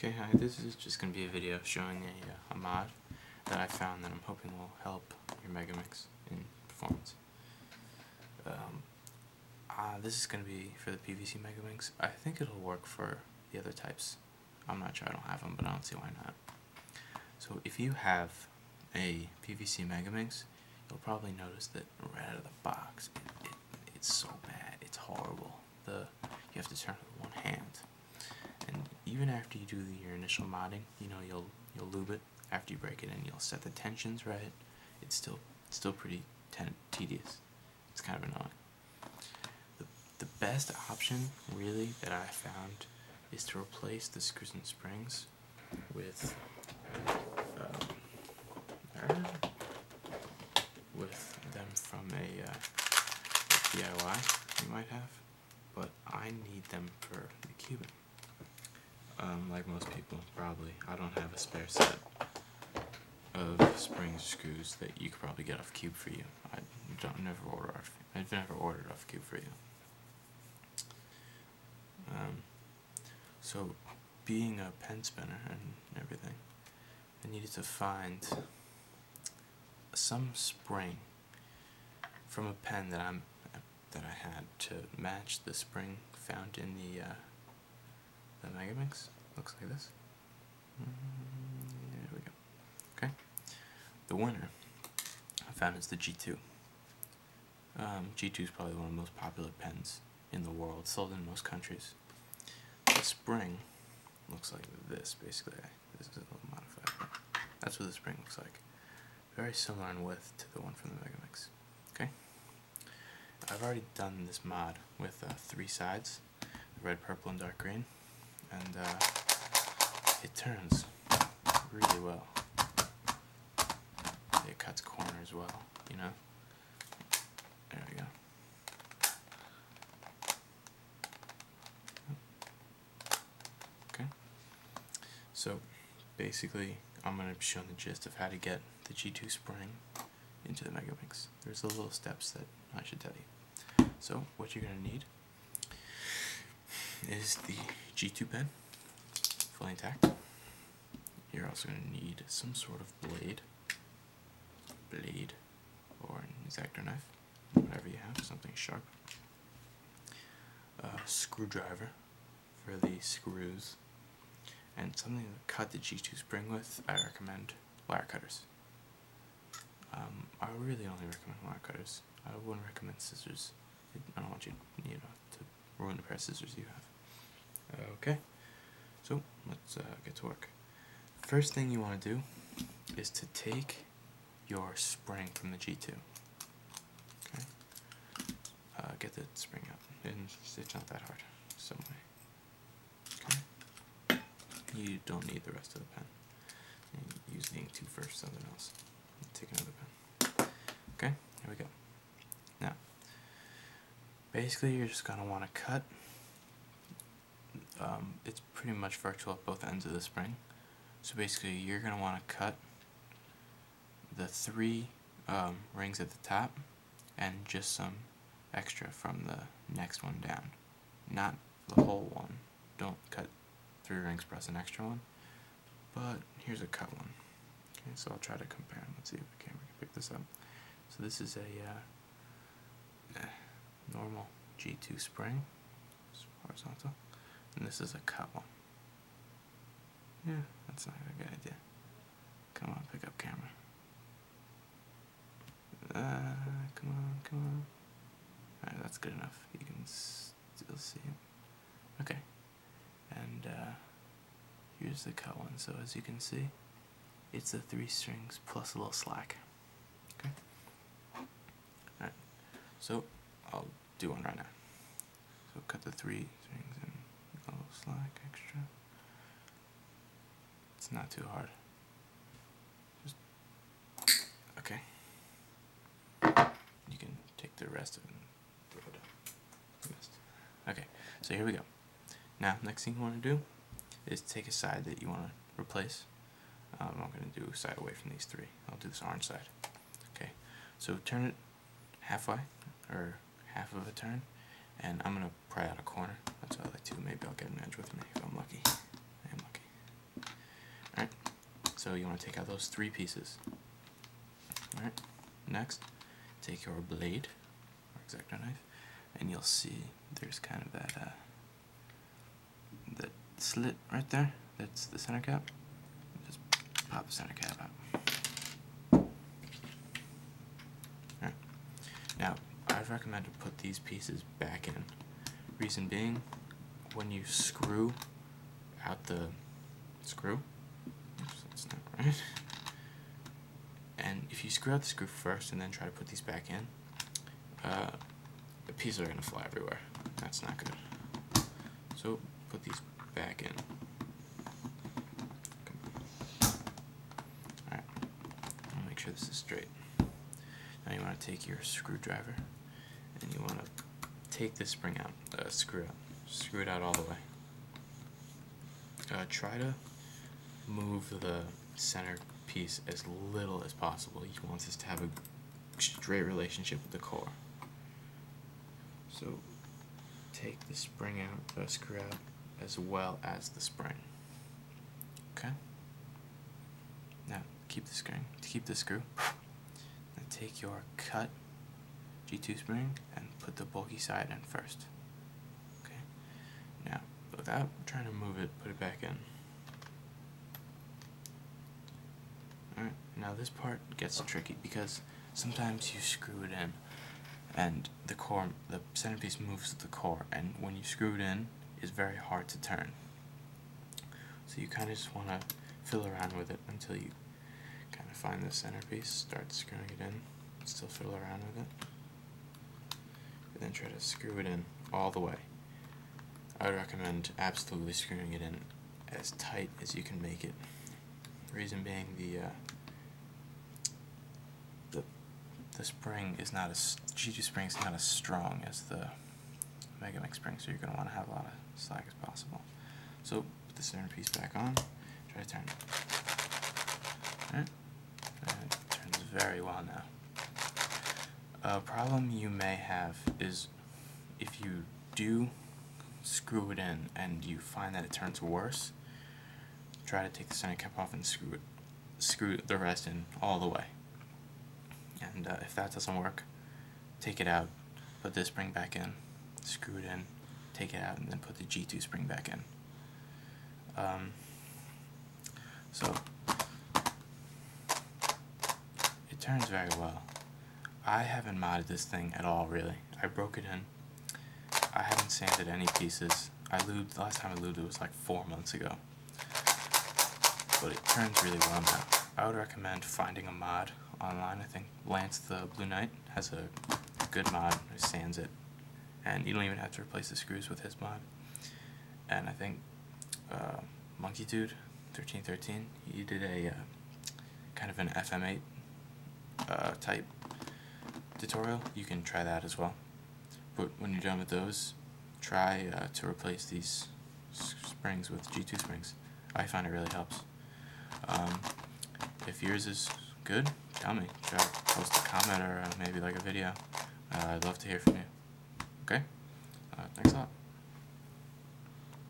Okay, hi, this is just going to be a video showing a mod that I found that I'm hoping will help your Megaminx in performance. This is going to be for the PVC Megaminx. I think it'll work for the other types. I'm not sure, I don't have them, but I don't see why not. So if you have a PVC Megaminx, you'll probably notice that right out of the box, it's so bad, it's horrible. You have to turn it with one hand. And even after you do your initial modding, you'll lube it after you break it, and you'll set the tensions right. It's still pretty tedious. It's kind of annoying. The best option, really, that I found is to replace the screws and springs with them from a DIY you might have, but I need them for the cubing. Like most people, probably. I don't have a spare set of springs or screws that you could probably get off Cube for you. I've never ordered off Cube for you. So, being a pen spinner and everything, I needed to find some spring from a pen that I had to match the spring found in the Megaminx. Looks like this. There we go. Okay. The winner I found is the G2. G2 is probably one of the most popular pens in the world, sold in most countries. The spring looks like this, basically. This is a little modified, but that's what the spring looks like. Very similar in width to the one from the Megaminx. Okay. I've already done this mod with 3 sides, red, purple, and dark green, and it turns really well. It cuts corners well, There we go. Okay. So basically, I'm going to be showing the gist of how to get the G2 spring into the Megaminx. There's little steps that I should tell you. So what you're going to need is the G2 pen, fully intact. You're also going to need some sort of blade, or an X-Acto knife, whatever you have, something sharp. A screwdriver for the screws, and something to cut the G2 spring with. I recommend wire cutters. I really only recommend wire cutters. I wouldn't recommend scissors. I don't want you, to ruin the pair of scissors you have. Okay, so let's get to work. First thing you want to do is to take your spring from the G2. Okay, get the spring out, and it's not that hard. Some way. Okay, you don't need the rest of the pen. Use the ink tube first, something else. Take another pen. Okay, here we go. Now, basically, you're just gonna want to cut. It's pretty much virtual at both ends of the spring. So basically, you're going to want to cut the 3 rings at the top and just some extra from the next one down. Not the whole one. Don't cut 3 rings plus an extra one. But here's a cut one. Okay, so I'll try to compare them. Let's see if the camera can pick this up. So this is a normal G2 spring. It's horizontal. And this is a cut one. Yeah, that's not a good idea. Come on, pick up camera. Come on. Alright, that's good enough. You can still see it. Okay. And here's the cut one. So as you can see, it's the 3 strings plus a little slack. Okay. Alright. So I'll do one right now. So cut the 3 strings and a little slack extra. It's not too hard. Just okay. You can take the rest of it and throw it out. Okay, so here we go. Now, next thing you want to do is take a side that you want to replace. I'm going to do a side away from these 3. I'll do this orange side. Okay, so turn it halfway, or half of a turn, and I'm going to pry out a corner. That's what I like to. Maybe I'll get an edge with me if I'm lucky. I am lucky. So you want to take out those 3 pieces. Alright, next, take your blade, or X-Acto knife, and you'll see there's kind of that slit right there. That's the center cap. Just pop the center cap out. Alright, now I'd recommend to put these pieces back in. Reason being, when you screw out the screw, oops, that's not right. And if you screw out the screw first and then try to put these back in, the pieces are going to fly everywhere. That's not good. So put these back in. Alright, I'll make sure this is straight. Now you want to take your screwdriver and you want to take this spring out, screw it out all the way. Try to move the center piece as little as possible. You want this to have a straight relationship with the core. So take the spring out, screw out, as well as the spring. Okay? Now keep the screw. Now take your cut G2 spring and put the bulky side in first. Okay? Now, without trying to move it, put it back in. Alright, now this part gets tricky because sometimes you screw it in and the centerpiece moves with the core, and when you screw it in, it's very hard to turn. So you kind of just want to fiddle around with it until you kind of find the centerpiece, start screwing it in, still fiddle around with it, and then try to screw it in all the way. I would recommend absolutely screwing it in as tight as you can make it. Reason being, the spring is not as G2 spring is not as strong as the Megaminx spring, so you're going to want to have a lot of slack as possible. So put the centerpiece back on. Try to turn it. Alright, it turns very well now. A problem you may have is if you do screw it in and you find that it turns worse, try to take the center cap off and screw the rest in all the way. And if that doesn't work, take it out, put this spring back in, screw it in, take it out, and then put the G2 spring back in. So it turns very well. I haven't modded this thing at all, really. I broke it in. I haven't sanded any pieces. The last time I lubed it was like 4 months ago. But it turns really well now. I would recommend finding a mod online. I think Lance the Blue Knight has a good mod who sands it. And you don't even have to replace the screws with his mod. And I think Monkey Dude 1313, he did a kind of an FM8 type tutorial. You can try that as well. But when you're done with those, try to replace these springs with G2 springs. I find it really helps. If yours is good, tell me. Try to post a comment or maybe like a video. I'd love to hear from you. Okay? Thanks a lot.